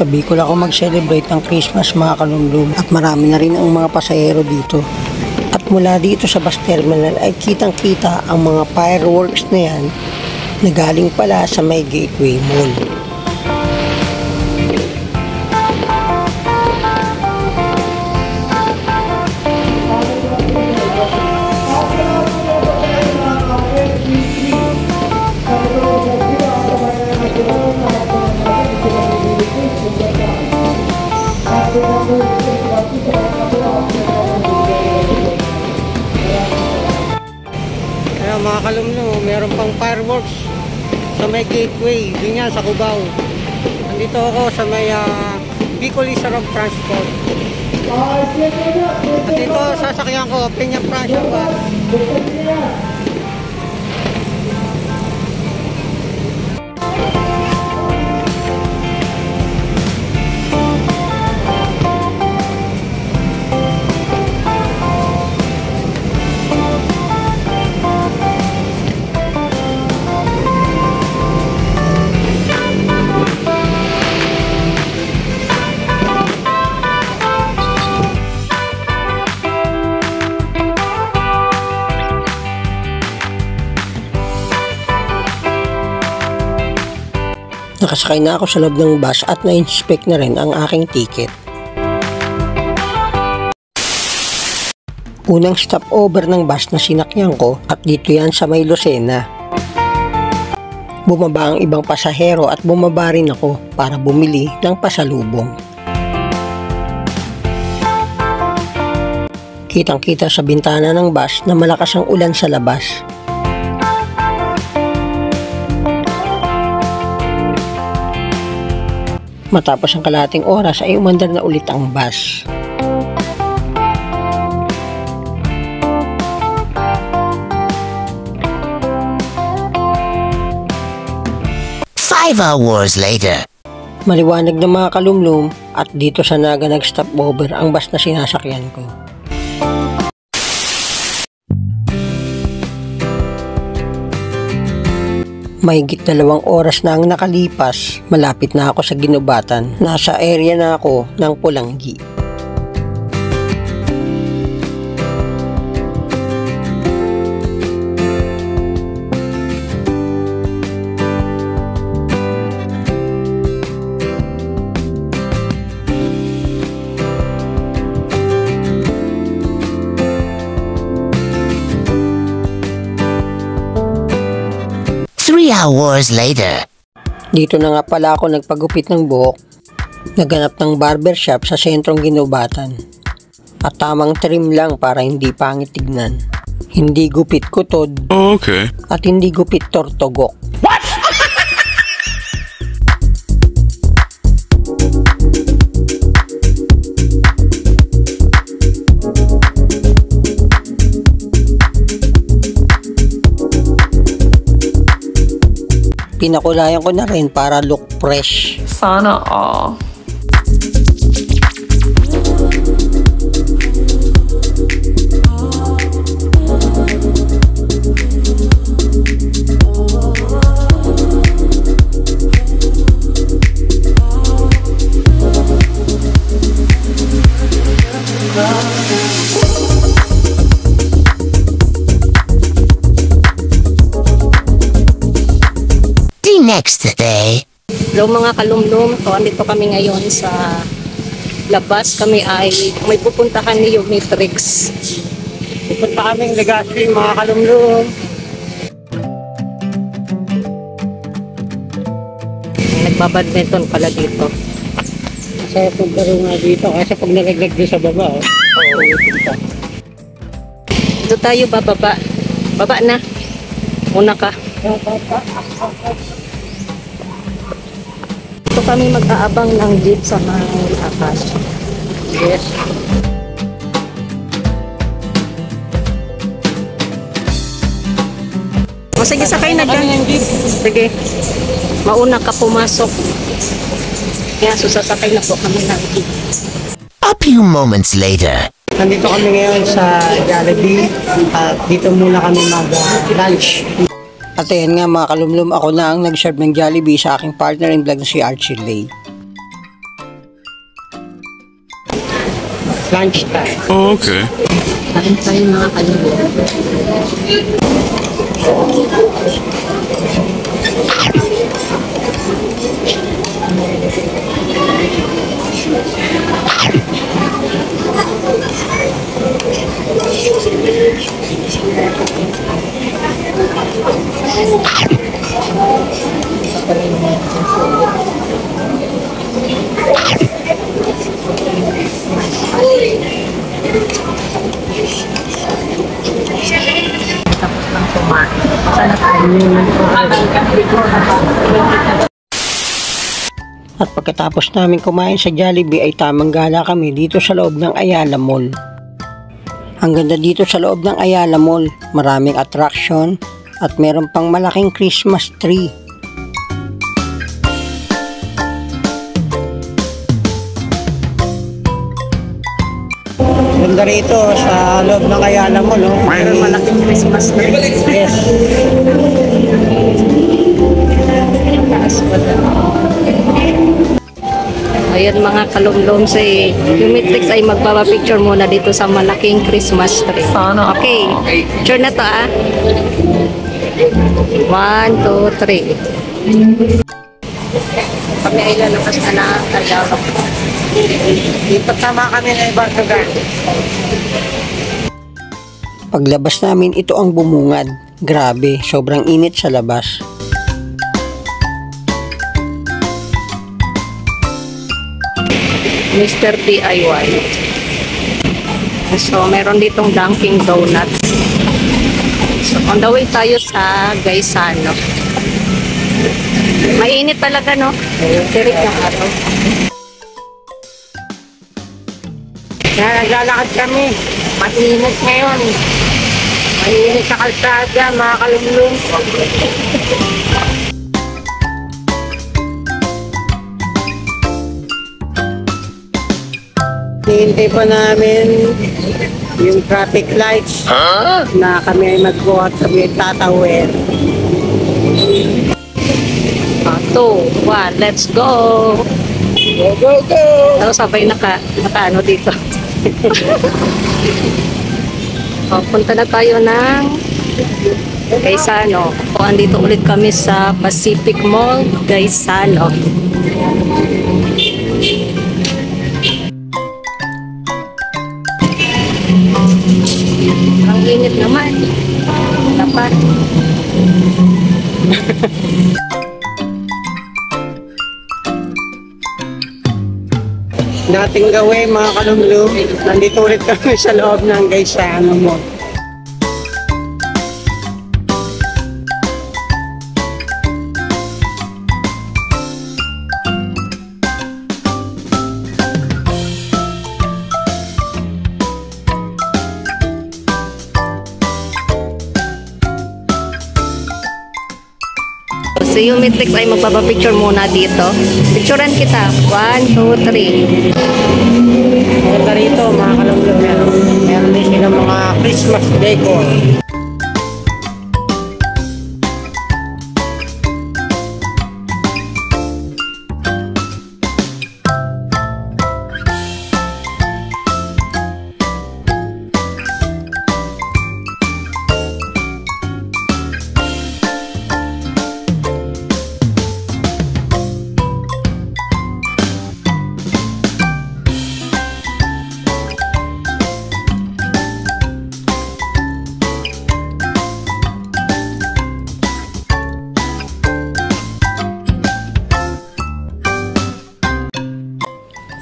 Sa Bicol ako mag-celebrate ng Christmas mga kalumlum at marami na rin ang mga pasahero dito. At mula dito sa bus terminal ay kitang-kita ang mga fireworks na yan na galing pala sa may Gateway Mall. Kaya mga kalumlum, meron pang fireworks sa may Gateway, din yan sa Cubao. Nandito ako sa may Bicol Isarog Transport. At dito sasakyan ko, Peña Francia Bus. Nakasakay na ako sa loob ng bus at na-inspect na rin ang aking ticket. Unang stopover ng bus na sinakyan ko at dito yan sa may Lucena. Bumaba ang ibang pasahero at bumaba rin ako para bumili ng pasalubong. Kitang-kita sa bintana ng bus na malakas ang ulan sa labas. Matapos ang kalahating oras ay umandar na ulit ang bus. Five hours later. Maliwanag na mga kalumlum at dito sa Naga nag-stopover ang bus na sinasakyan ko. Mahigit 2 oras na ang nakalipas, malapit na ako sa ginubatan. Nasa area na ako ng Pulanggi. Hours later. Dito na nga pala ako nagpagupit ng buhok. Naganap ng barbershop sa sentrong Ginubatan. At tamang trim lang para hindi pangit tignan. Hindi gupit kutod. Oh, okay. At hindi gupit tortogok. What? Pinakulayan ko na rin para look fresh. Sana all. Next day. Hello mga kalumlum, so andito kami ngayon sa labas. Kami ay may pupuntahan ni Matrix. Pupunta kaming Legazpi mga kalumlum. Nagbabadminton pala dito. Masaya po garo nga dito kasi pag nalaglag doon sa baba. Dito tayo bababa. Baba na. Una ka. Ito kami mag-aabang ng jeep sa mga akas. Yes. O sige, sakay na dyan. Sige. Mauna ka pumasok. Kaya susasakay na po kami ng jeep. A few moments later. Nandito kami ngayon sa Jollibee at dito muna kami mag-lunch. At ayan nga mga kalumlum, ako na ang nag-serve ng Jollibee sa aking partner in vlog na si Archie Lay. Lunch time. Oh, okay. Kain tayo mga kalibot. Tapos lang kumain. Sana tayo At pagkatapos namin kumain sa Jollibee ay tamang gala kami dito sa loob ng Ayala Mall. Ang ganda dito sa loob ng Ayala Mall, maraming attraction at meron pang malaking Christmas tree. Ganda rito sa loob ng Ayala Mall, oh. Meron malaking Christmas tree. Yes. Ayan mga kalumlum, si Humitrix ay magpapapicture muna dito sa malaking Christmas tree. Okay, picture na to 1, 2, 3. Kami ay lalabas na na Tagalog. Dito tama kami na ibang lugar. Paglabas namin, ito ang bumungad. Grabe, sobrang init sa labas. Mr. DIY. So, meron ditong Dunkin Donuts. So, on the way tayo sa Gaisano. Mainit talaga, no? Tirik ng araw. Naglalakad kami. Mainit ngayon. Mainit sa kalsada, mga kalumlum. Hihintay pa namin yung traffic lights na kami ay mag-go at kami tatawid. 2, 1, let's go! Go, go, go! Pero sabay naka-ano dito. Punta na tayo ng Gaisano. O, andito ulit kami sa Pacific Mall, Gaisano. Ang init naman. Dapat. Dating gawin mga kalumlum, nandito ulit kami sa loob ng Gaisano Mall. Si Humitrix ay magpapapicture muna dito. Picturean kita. 1, 2, 3. Ganda rito mga kalumlum, meron din silang mga Christmas decor.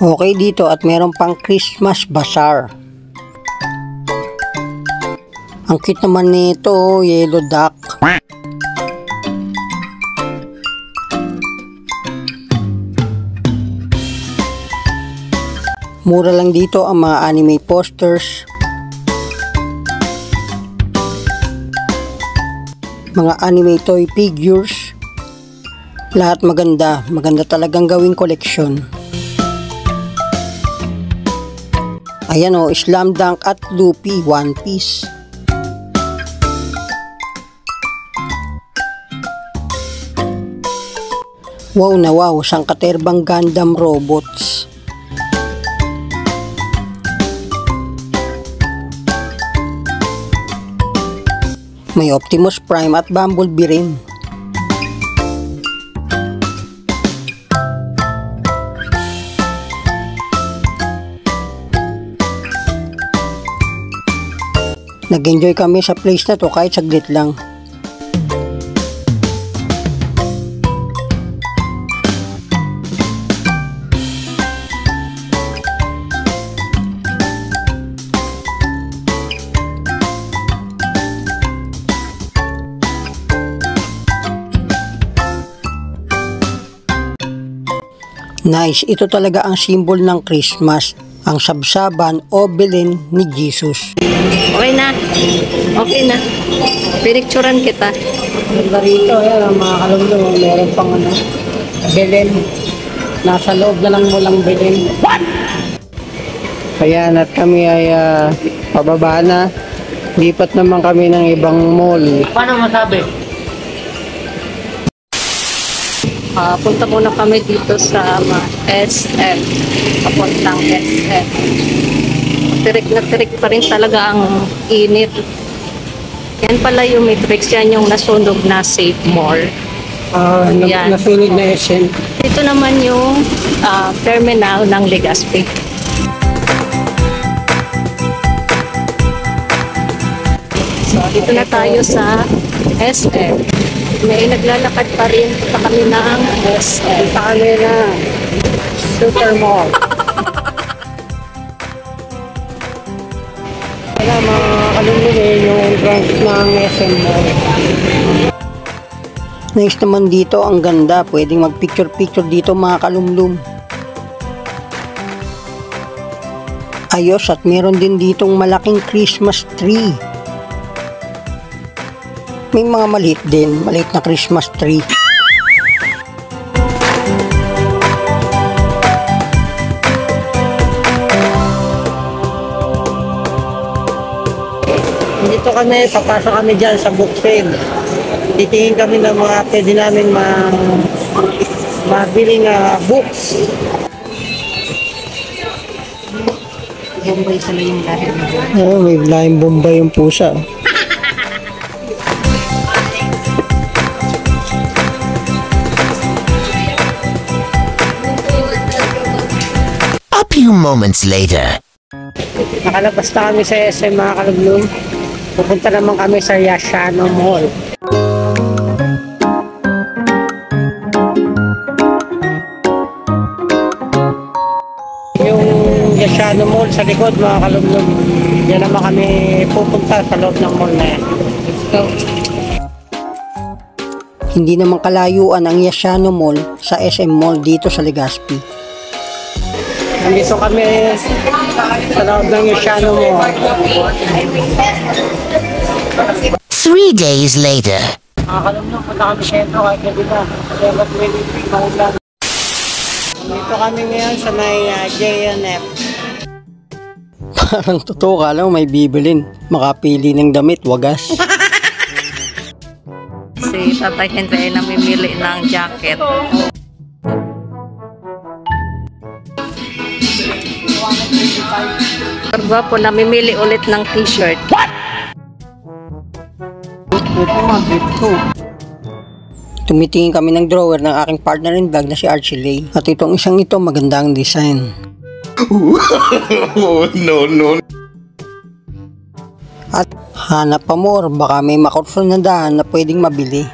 Okay dito at meron pang Christmas Bazaar. Ang cute naman nito, yellow duck. Mura lang dito ang mga anime posters, mga anime toy figures. Lahat maganda, maganda talagang gawing koleksyon. Ayan o, Slam Dunk at Luffy One Piece. Wow na wow, sangkaterbang Gundam robots. May Optimus Prime at Bumblebee rin. Nag-enjoy kami sa place na to kahit saglit lang. Nice, ito talaga ang symbol ng Christmas, ang sabsaban o Belen ni Jesus. Okay na. Okay na. Pinicturan kita. Rito, mga kalunglo, meron pang Belen. Nasa loob na lang mulang Belen. What? Ayan, at kami ay pababa na. Lipat naman kami ng ibang mall. Paano masabi? Punta muna kami dito sa SF. Papuntang SF. Tirik na tirik pa rin talaga ang init. Yan pala yung Matrix. Yan yung nasunog na Safe Mall. Yan. Nasunog na SM. Dito naman yung terminal ng Legazpi. So, dito na tayo sa SF. May naglalakad pa rin pa kami ng SF. Punta kami na Super Mall. Kaya mga kalunglo yung entrance ng SM Mall. Nice naman dito, ang ganda. Pwedeng mag-picture-picture dito mga kalumlum. Ayos, at meron din ditong malaking Christmas tree. May mga maliit din, maliit na Christmas tree. Dito kami, papasok kami dyan sa book sale. Titingin kami ng mga pwede namin mabiling books. Bombay pala yung dahil. May lahing Bombay yung pusa. A few moments later. Nakalabas na kami sa SM mga kalublong. Pupunta naman kami sa Yashano Mall. Yung Yashano Mall sa likod mga kalublong. Yan naman kami pupunta sa loob ng mall na yan. Let's go. Hindi naman kalayuan ang Yashano Mall sa SM Mall dito sa Legazpi. Nandito kami sa loob ng Yashano Mall. 3 days later. Nakakalumlong, punta kami sentro kahit gabi na. Kaya mag-23 maulan. Dito kami ngayon sa may JNF. Parang totoo, kala mo may bibilin. Makapili ng damit, wagas. Si Tatay Henry ay namimili ng jacket. Gwapo, namimili ulit ng t-shirt. Tumitingin kami ng drawer ng aking partner in vlog na si Archie Lay. At itong isang ito, maganda ang design. Oh, no. At hanap pa more, baka may makurso na daan na pwedeng mabili.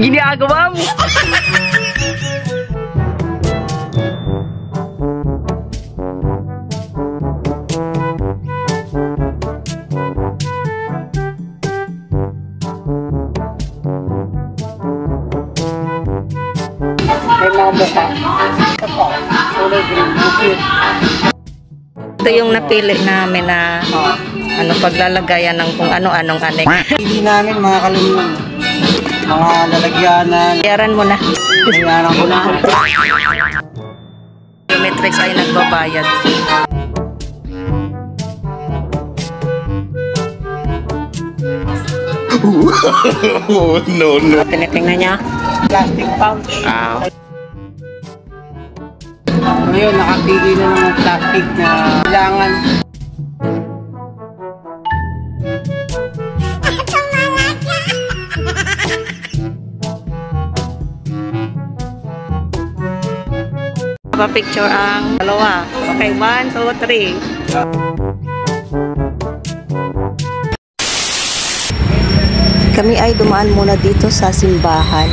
Ginagawa mo! yung mga mukha. Ito po, kulay green. Cute. Ito yung napili namin na paglalagayan ng kung ano-anong anek. Pili namin mga kalumlum. Mga lalagyanan. Bayaran mo na. Bayaran ko na. Biometrics ay nagbabayad. Oh, no, no. Tinitingnan niya. Plastic pouch. Ah. Ngayon, nakapili na ng plastic na kailangan. Picture ang dalawa. Okay, 1, 2, 3. Kami ay dumaan muna dito sa simbahan.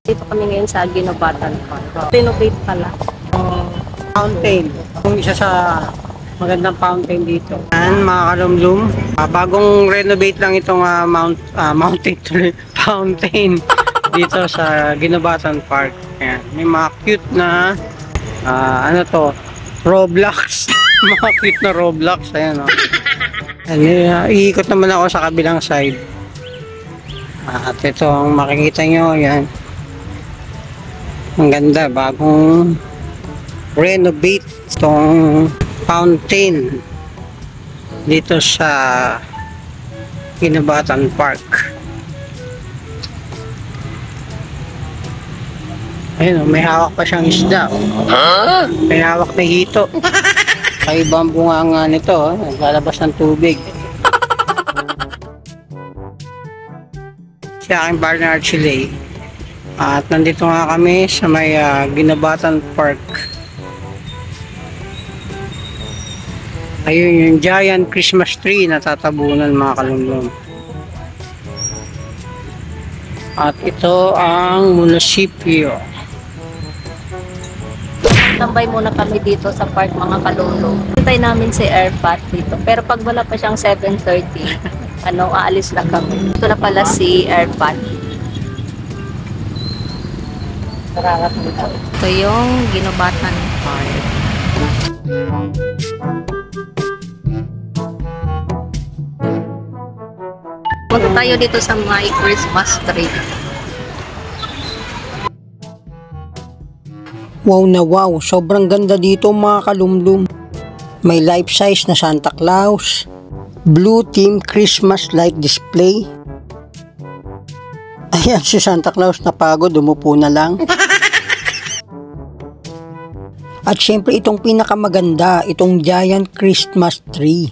Dito kami ngayon sa Ginobatan Park. Renovate pala. Fountain. Yung isa sa magandang fountain dito. Yan mga kalumlum. Bagong renovate lang itong fountain dito sa Ginobatan Park. Ayan. May mga cute na Roblox. Mga cute na Roblox. Ayan o. Iikot naman ako sa kabilang side. At ito ang makikita nyo. Ayan. Ang ganda. Bagong renovate itong fountain dito sa Ginobatan Park. Ayun, may hawak pa siyang isda. May hawak na hito. Kaibang bunganga nito, naglalabas ng tubig. Si aking partner Archie. At nandito nga kami sa may Ginobatan Park. Ayun yung giant Christmas tree na tatabunan mga kalumlum. At ito ang munisipyo. Tambay muna kami dito sa park mga kalulong. Hintay namin si Airpat dito. Pero pag wala pa siyang 7:30, aalis na kami. Ito na pala si Airpat. Ito yung Ginobatan Park. Punta tayo dito sa my Christmas tree. Wow na wow, sobrang ganda dito mga kalumlum. May life-size na Santa Claus, blue team Christmas light display. Ayan si Santa Claus napagod, umupo na lang. At syempre itong pinakamaganda, itong giant Christmas tree.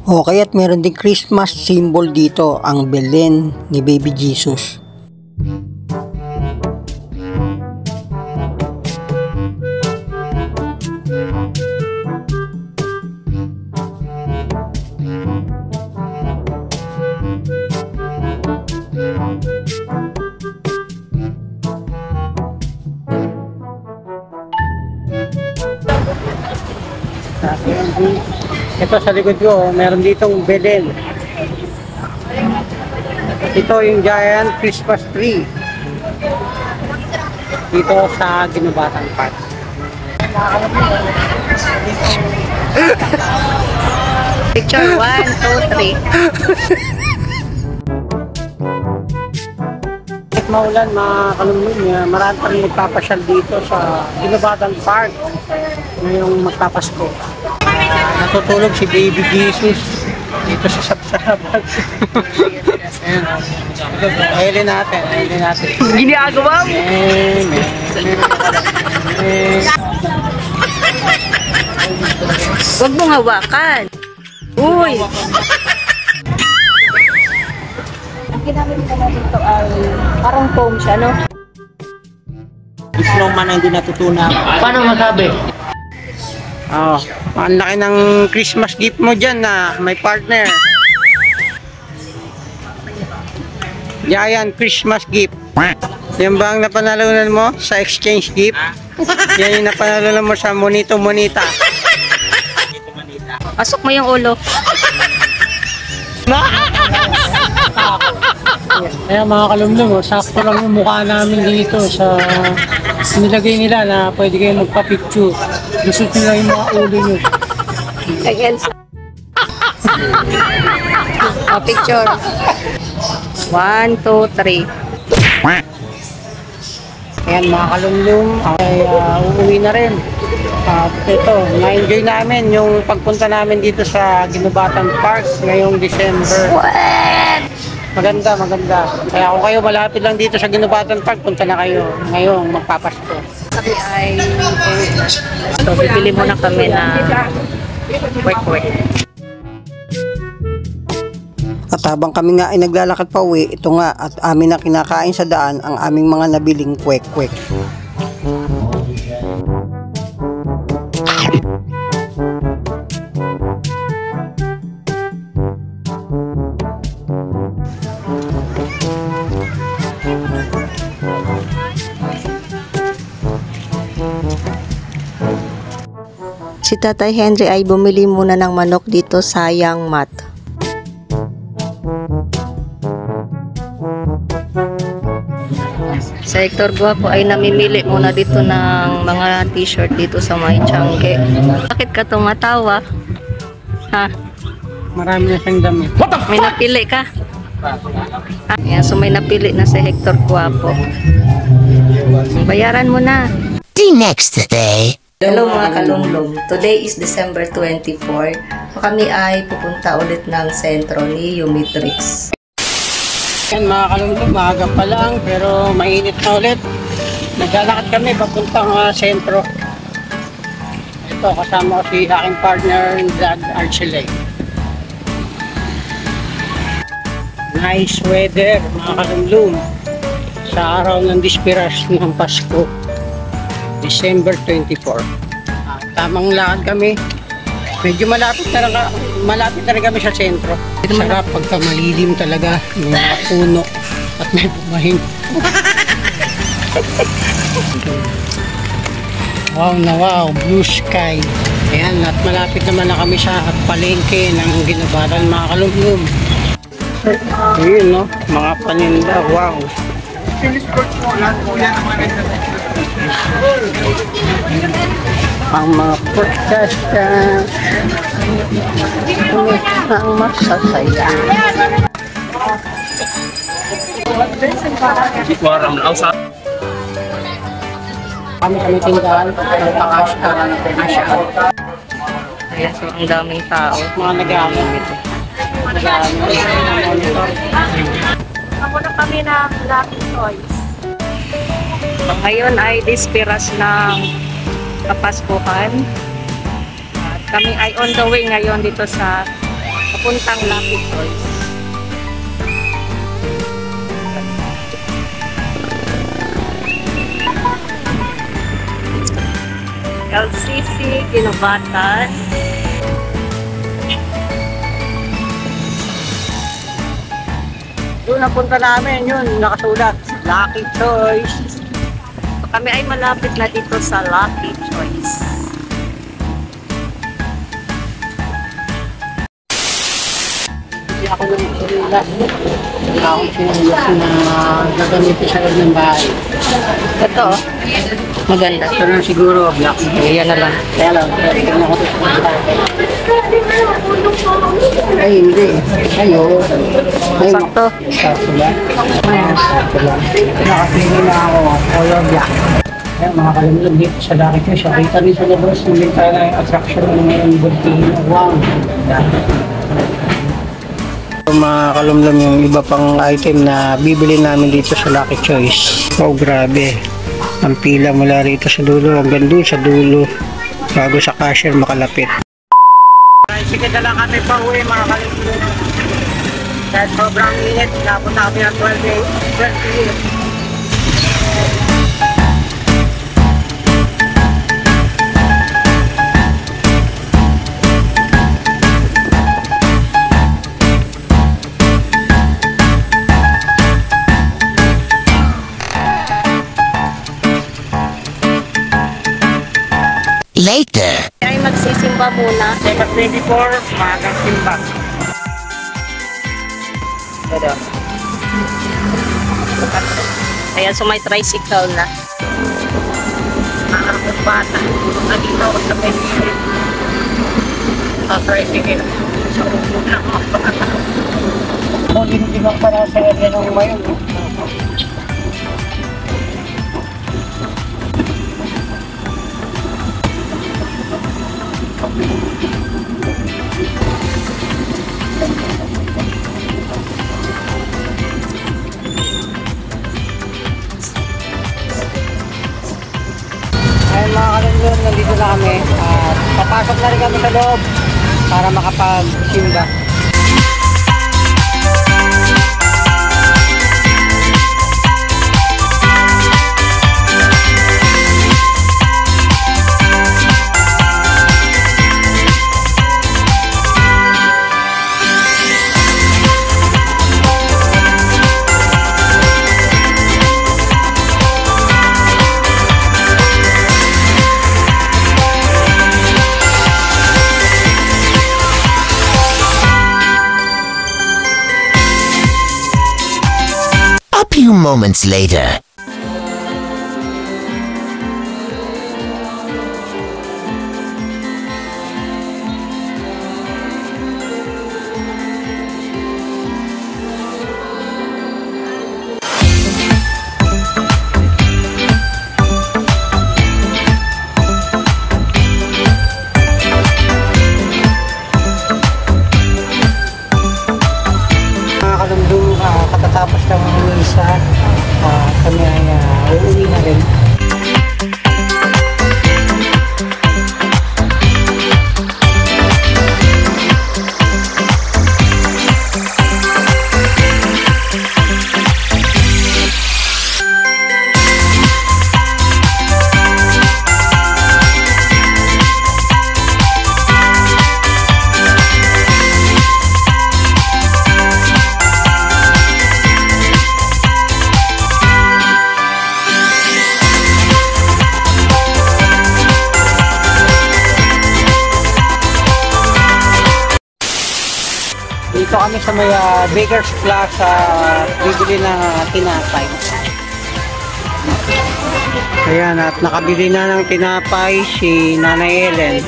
Okay, at meron din Christmas symbol dito, ang Belen ni Baby Jesus. Ito sa likod ko, meron ditong Belen. Ito yung giant Christmas tree dito sa Ginobatan Park. Picture 1, 2, 3. Kahit maulan mga kalumlum, marami pa rin magpapasyal dito sa Ginobatan Park ngayong magpapasko. Natutulog si Baby Jesus dito sa sapsapan. Ayan. Ayan natin. Ginagawa mo? Huwag mong hawakan. Uy! Ang ginamit ko na dito ay parang foam siya, no? Snowman ang hindi natutunan. Paano masabi? Oh, ang laki ng Christmas gift mo dyan na may partner. Giant Christmas gift. Yan ba ang napanalunan mo sa exchange gift? Yan yung napanalunan mo sa Monito Monita. Pasok mo yung ulo. Kaya mga kalumlum, sakto lang yung mukha namin dito sa nilagay nila na pwede kayo magpa-picture. Gusto nila yung mga ulo nyo. Kay Elsa. Picture. 1, 2, 3. Ayan mga kalumlum, ay uuwi na rin. At ito, na-enjoy namin yung pagpunta namin dito sa Ginubatan Park ngayong December. Maganda, maganda. Kaya kung kayo malapit lang dito sa Ginubatan Park, punta na kayo ngayong magpapasko. Kami ay so bibili muna kami na work. At habang kami nga ay naglalakad pa uwi, ito nga at amin na kinakain sa daan ang aming mga nabiling kwek-kwek. Si Tatay Henry ay bumili muna ng manok dito sa Yang Mat. Sa Hector Guapo ay namimili muna dito ng mga t-shirt dito sa May Changke. Bakit ka tumatawa? Ha? Marami na siyang damit. May napili ka? Ayan, so may napili na si Hector Guapo. Bayaran mo na. The next day. Hello mga kalumlum, today is December 24. Kami ay pupunta ulit ng sentro ni Yumitrix. Yan mga kalumlum, maaga pa lang pero mainit na ulit. Naglalakad kami papuntang sentro. Ito, kasama ko si aking partner, Vlad Archilay. Nice weather mga kalumlum sa araw ng Dispiras ng Pasko, December 24. Tamang lakad kami. Medyo malapit na rin kami sa sentro. Sarap pagka malilim talaga yung mga puno at may bumahin. Wow na wow, blue sky. Ayan, at malapit naman na kami sa palengke ng Ginubatan mga kalumlum. Ayun no, mga paninda, wow. Ang mga protesta ang masasaya. Kami tindahan ng pakasya. Ayan, so ang daming tao. Mga nag-aamal. Napunta kami ng Lucky Toys. Ngayon ay Dispiras ng Kapaskuhan. At kami ay on the way ngayon dito sa papuntang Lucky Toys. LCC, Ginubatan. Doon napunta namin yun, nakasulat, Lucky Choice. Kami ay malapit na dito sa Lucky Choice. Hindi ako nang sinulat. Hindi akong sinulat na gagamitin sa loob ng bahay. Ito, maganda. Ito na siguro, black. Ayan na lang. Kaya lang, tingnan ko ito sa ay, hindi. Ayo. Ay, Sakto. sakto lang. Sakto lang. Nakapili na ako, color black. Kaya mga kalumlum dito sa Lucky Choice, kita rin sa labas ng bintana yung attraction ng ngayon Volcano. Wow! Mga kalumlum yung iba pang item na bibili namin dito sa Lucky Choice. Oh, grabe. Ang pila mula rito sa dulo hanggang doon sa dulo bago sa cashier makalapit. Sige na lang kami pa uwi mga kalumlum. Dahil sobrang init, napunta kami ng 12 minutes. Later. Ay magsisimba Simba muna. December 24, maagang simba. Pero, ayan, so may tricycle na. Akong bata. Nandito ako sa Pilipinas. Tricycle. Sa ulo ng mga bata. O, dinibang para sa area ng mayon. Ayun mga kalunlon, nandito na kami at papasok na rin kami sa loob para makapag-simba. A few moments later. Mga kalundong, katatapos lang ng misa, kami ay uuwi na rin. Dito kami sa may Baker's Plaza, bibili ng tinapay. Ayan, at nakabili na ng tinapay si Nanay Ellen.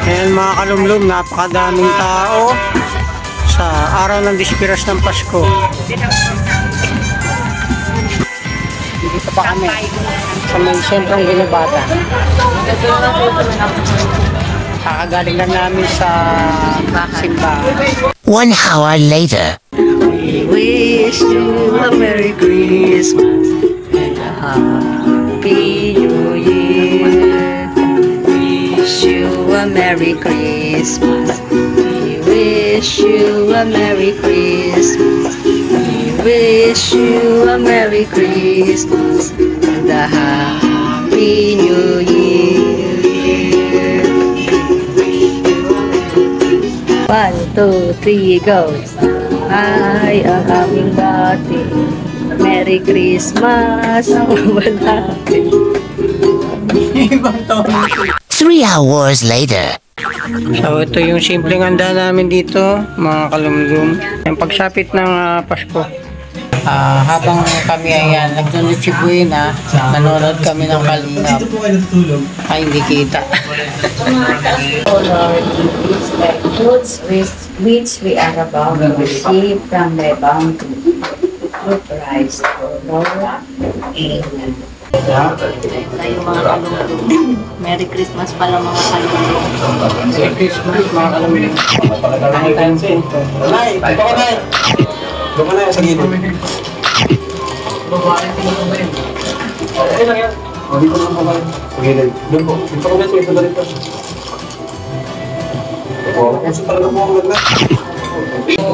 Ayan mga kalumlum, napakadaming tao sa araw ng Dispiras ng Pasko. Dito pa kami sa may sentrong Ginubata. Kakagaling lang namin sa simbahan. 1 hour later. We wish you a Merry Christmas and a Happy New Year. Wish you a Merry Christmas. We wish you a Merry Christmas. We wish you a Merry Christmas and a Happy New Year. 1, 2, 3, go! Ay, ang aming bati. Merry Christmas ang malaki. 3 hours later. So ito yung simpleng handa namin dito mga kalumlum. Yung pagsapit ng Pasko. Habang kami ayan, nagdunod Buena, nanonood kami ng Kalingap. Ay, hindi kita. O Lord, these are goods which we are about to receive from thy bounty. Through Christ, O Lord. Amen. Tayo mga kalunglong. Merry Christmas pala mga kalunglong. Merry Christmas mga kalumlum. Kain tayong puto. Doon ka na sa gilid. Ay lang yan. O, dito lang pa. Sa gilid. Doon po. Dito ko na sa ito na rito. O, kasi talaga po ang magla.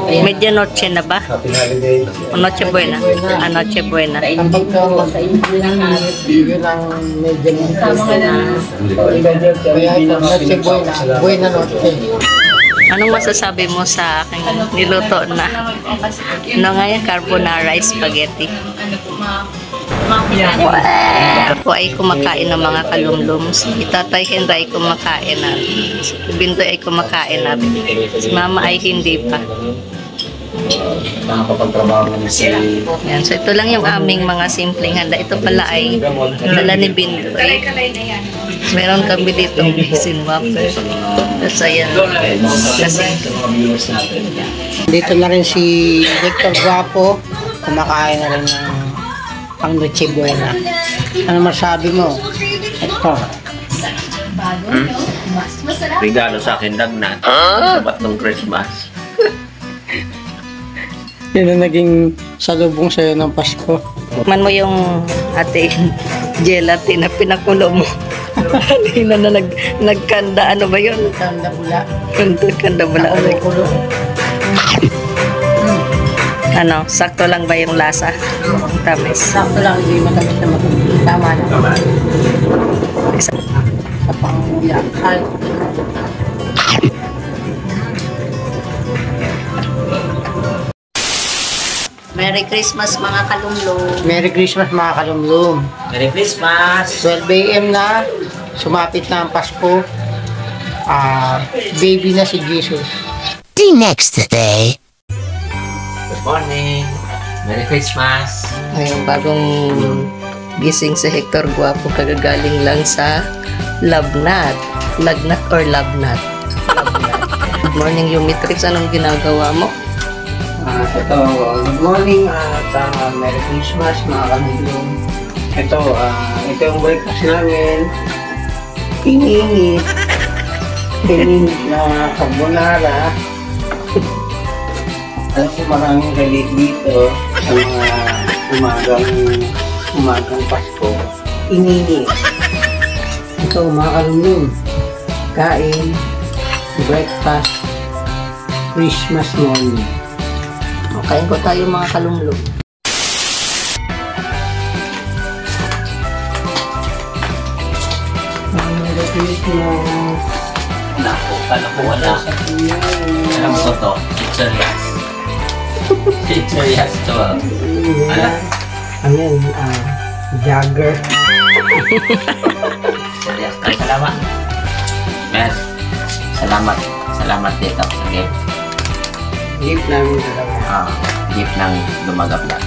Medianoche na ba? Happy holiday. O Noche Buena? Noche Buena. Ang pagkawa sa inyo lang yun ang medyo kaya ito, Noche Buena, Buena Noche. Anong masasabi mo sa aking niluto na? Ano nga yan? Carbonara spaghetti. Ako ay kumakain ng mga kalumlum. Si Tatay Henry ay kumakain na. Si Bintoy ay kumakain na. Si Mama ay hindi pa. Nakakapagtrabaho na si... Yan. So ito lang yung aming mga simpleng handa. Ito pala ay dala ni Bintoy. Meron kami dito bisin waffle. Tapos ayan. Kasi Dito na rin si Victor Guapo. Kumakain na rin ng pang Noche Buena. Ano masabi mo? Ito. Regalo sa akin lagnat. Sabat ng Christmas. Yun ang naging salubong sa'yo ng Pasko. man mo yung ate gelatin na pinakulo mo. Hindi na nagkanda. Ano ba yun? Tanda bula. Kanda bula. Ano, sakto lang ba yung lasa? Tamis. Sakto lang, hindi matamis na matuloy. Tama na. Sa pangula. Merry Christmas mga kalumlong. Merry Christmas mga kalumlum. Merry Christmas! 12 a.m. na. Sumapit na ang Pasko. Baby na si Jesus. The next day. Good morning! Merry Christmas! Ngayong bagong gising si Hector Guapo, kagagaling lang sa Labnat. Lagnat or Labnat? Labnat. Good morning, Yumitrix. Anong ginagawa mo? Ito, good morning at Merry Christmas mga kalumlum. Ito yung breakfast namin. Ininit na carbonara. Alam ko maraming relate dito sa mga umagang Pasko. Ininit. Ito mga kalumlum. Kain, breakfast, Christmas morning. Kain ko tayo mga kalumlong. Naku, kalakuha na. Alam ko to, chicharias. Chicharias to. Ano yun? Jagger. Chicharias. Ay, salamat. Yes. Salamat. Salamat dito sa gift. Gift namin dalawa. Gift ng lumagap na.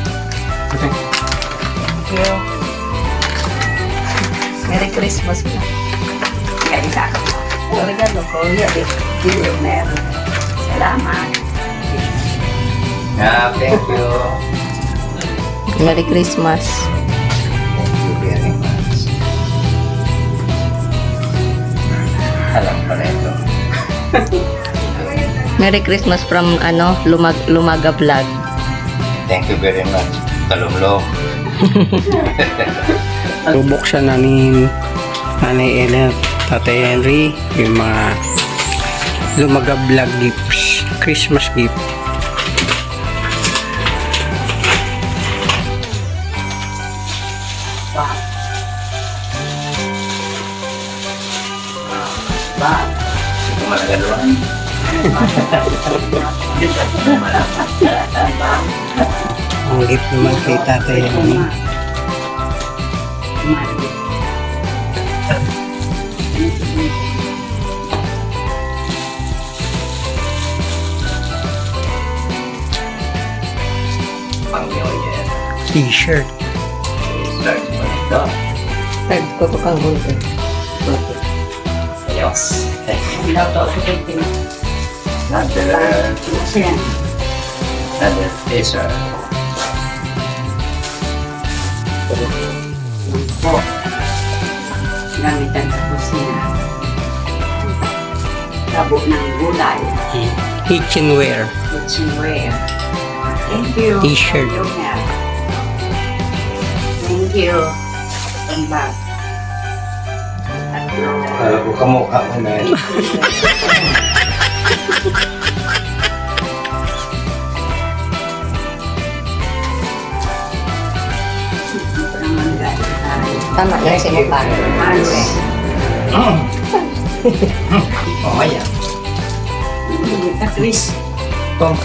Okay. Thank you. Merry Christmas po. Kaya sa akin. Regalo ko. Meron. Salamat. Yeah, thank you. Merry Christmas. Thank you very much. Alam pala ito. Merry Christmas from Lumaga Vlog. Thank you very much. Kalumlong. Bubuksan na ni Nanay Ellen, Tatay Henry, yung mga Lumaga Vlog gifts, Christmas gift. Ito malagaluan. Ang gift naman kay Tatay Henry. Pang-New Year. T-shirt. Start mo nito. Third ko po kang hulto. Ayos. Dato sa pwede. Another teaser. Po. Gamitan sa kusina. Tabo ng gulay. Kitchenware. Kitchenware. Thank you. T-shirt. Thank you. And back. Alam ko kamukha ko na yun. Tama lang si mukha. Mamaya. Chris. Tom.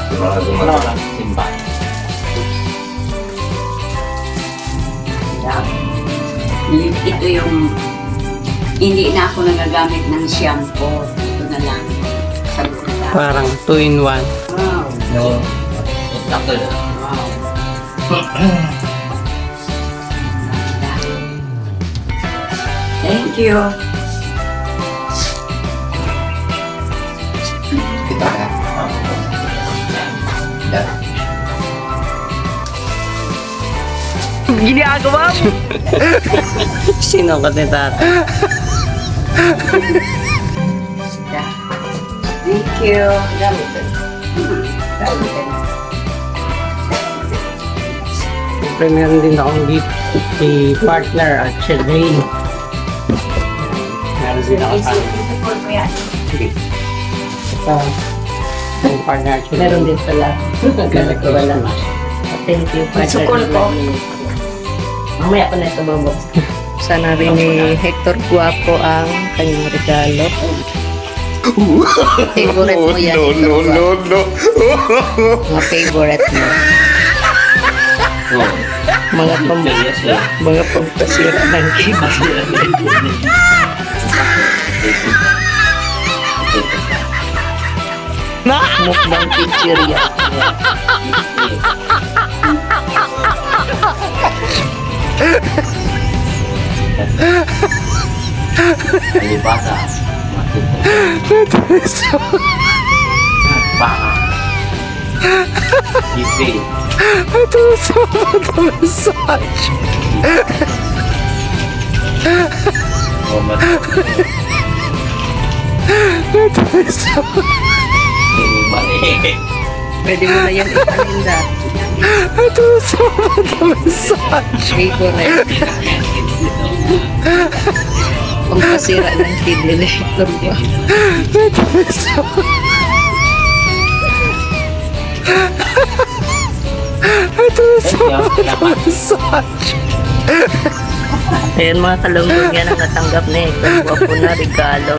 Yung mga gumawa. Simba. bulldog. Ito yung, hindi na ako nagagamit ng shampoo. Ito na lang sa bulldog. Parang 2-in-1. Wow. No. Ako lang. Thank you. Ginagawa mo! Sino ka ni tata? Thank you. Gamitin. Siyempre meron din akong gift si partner at si Rain. Meron din ako sa ito. Yung partner at si Rain. Meron din pala. Nagkalag ko wala. Thank you, partner. Sukol ko. Mamaya pa na ito babos. Sana rin ni Hector Guapo ang kanyang regalo. Favorite mo yan, No, Hector no, Guapo. no, no. Mga favorite mo. Mga pampasira ng kids. Mukbang picture yan. Alibasa. Baka. Sipil. Ito sa mga massage. Ito sa Ini mali. Pwede mo na yan ipaninda. ito sa mga massage. Favorite. Pampasira ng kidney ni Hector Guapo. Ito sa ito sa mga massage. Ayan mga kalunggong yan ang natanggap ni Hector Guapo na regalo.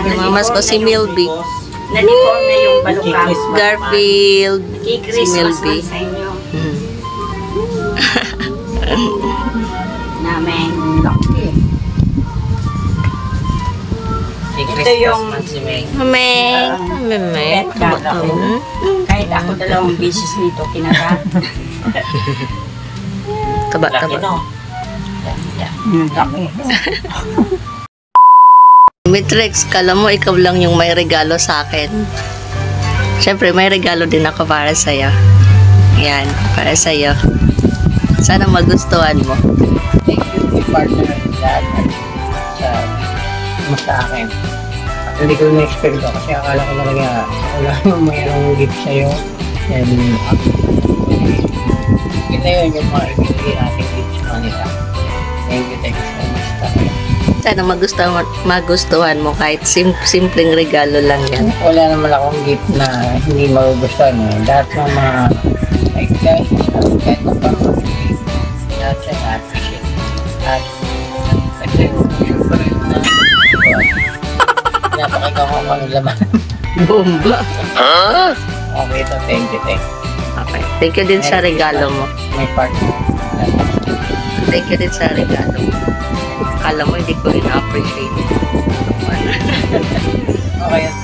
Namamas ko si Milby. Na-deform na yung balukang. Garfield. Si Christmas Milby. sa inyo. Namin. Ito yung Mameng. Mameng. pet cat ako. Kahit ako 2 beses nito kinagat. Taba-taba. Mitrex, kala mo ikaw lang yung may regalo sa akin. Siyempre, may regalo din ako para sa'yo. Yan, para sa'yo. Sana magustuhan mo. Thank you to partner at sa akin. Hindi ko na-expect ko kasi akala ko talaga wala naman mayroong gift sa'yo. And ito yun yung mga ibigay natin gift sa kanila. Thank you so much talaga. Sana magustuhan mo kahit simpleng regalo lang yan. Wala naman akong gift na hindi magugustuhan eh. Lahat ng mga like guys, kahit na pa lahat siya na-appreciate. At kasi super rin na napakagawa ko ang laman. Bomba! Okay ito, thank you. Okay. Thank you din sa regalo mo. May partner. Thank you din sa regalo mo. Akala mo hindi ko rin appreciate. Okay yan.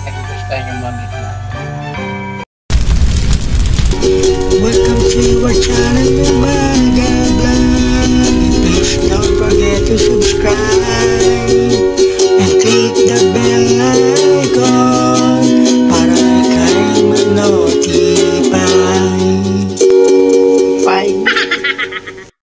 Nagugustuhan yung mamit na. Welcome to our channel, Umaga Vlog. Don't forget to subscribe.